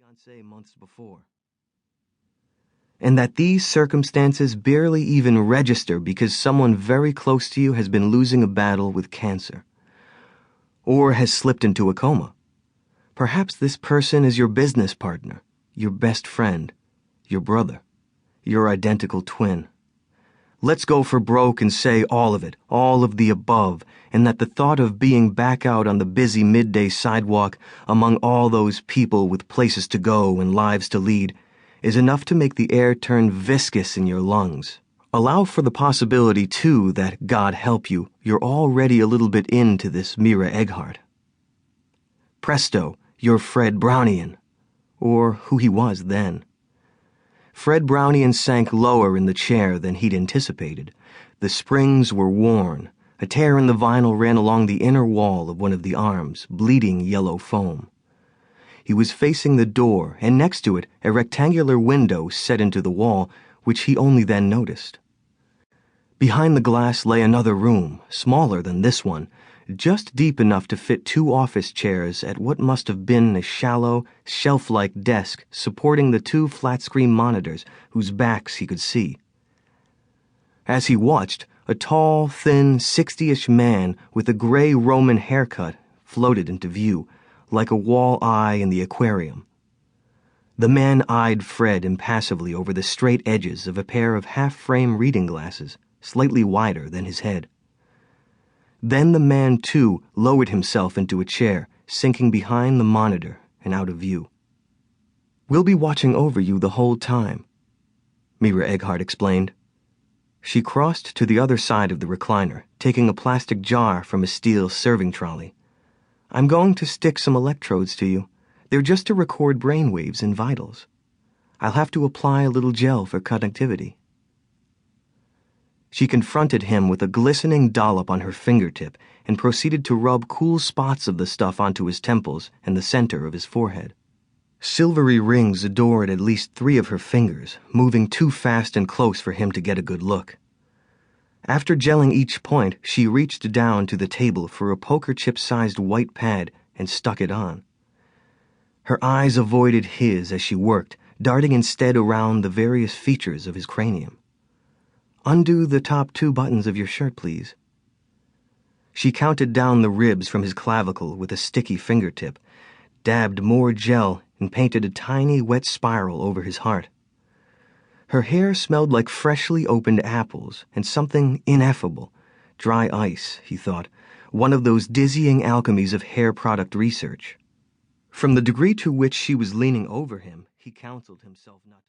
fiancé months before, and that these circumstances barely even register because someone very close to you has been losing a battle with cancer, or has slipped into a coma. Perhaps this person is your business partner, your best friend, your brother, your identical twin. Let's go for broke and say all of it, all of the above, and that the thought of being back out on the busy midday sidewalk among all those people with places to go and lives to lead is enough to make the air turn viscous in your lungs. Allow for the possibility, too, that, God help you, you're already a little bit into this Mira Eggheart. Presto, you're Fred Brownian, or who he was then. Fred Brownian sank lower in the chair than he'd anticipated. The springs were worn. A tear in the vinyl ran along the inner wall of one of the arms, bleeding yellow foam. He was facing the door, and next to it, a rectangular window set into the wall, which he only then noticed. Behind the glass lay another room, smaller than this one, just deep enough to fit 2 office chairs at what must have been a shallow, shelf-like desk supporting the 2 flat-screen monitors whose backs he could see. As he watched, a tall, thin, 60-ish man with a gray Roman haircut floated into view, like a wall-eye in the aquarium. The man eyed Fred impassively over the straight edges of a pair of half-frame reading glasses, slightly wider than his head. Then the man, too, lowered himself into a chair, sinking behind the monitor and out of view. "We'll be watching over you the whole time," Mira Eggheart explained. She crossed to the other side of the recliner, taking a plastic jar from a steel serving trolley. "I'm going to stick some electrodes to you. They're just to record brainwaves and vitals. I'll have to apply a little gel for conductivity." She confronted him with a glistening dollop on her fingertip and proceeded to rub cool spots of the stuff onto his temples and the center of his forehead. Silvery rings adored at least 3 of her fingers, moving too fast and close for him to get a good look. After gelling each point, she reached down to the table for a poker chip-sized white pad and stuck it on. Her eyes avoided his as she worked, darting instead around the various features of his cranium. "Undo the top 2 buttons of your shirt, please." She counted down the ribs from his clavicle with a sticky fingertip, dabbed more gel, and painted a tiny wet spiral over his heart. Her hair smelled like freshly opened apples and something ineffable. Dry ice, he thought, one of those dizzying alchemies of hair product research. From the degree to which she was leaning over him, he counseled himself not to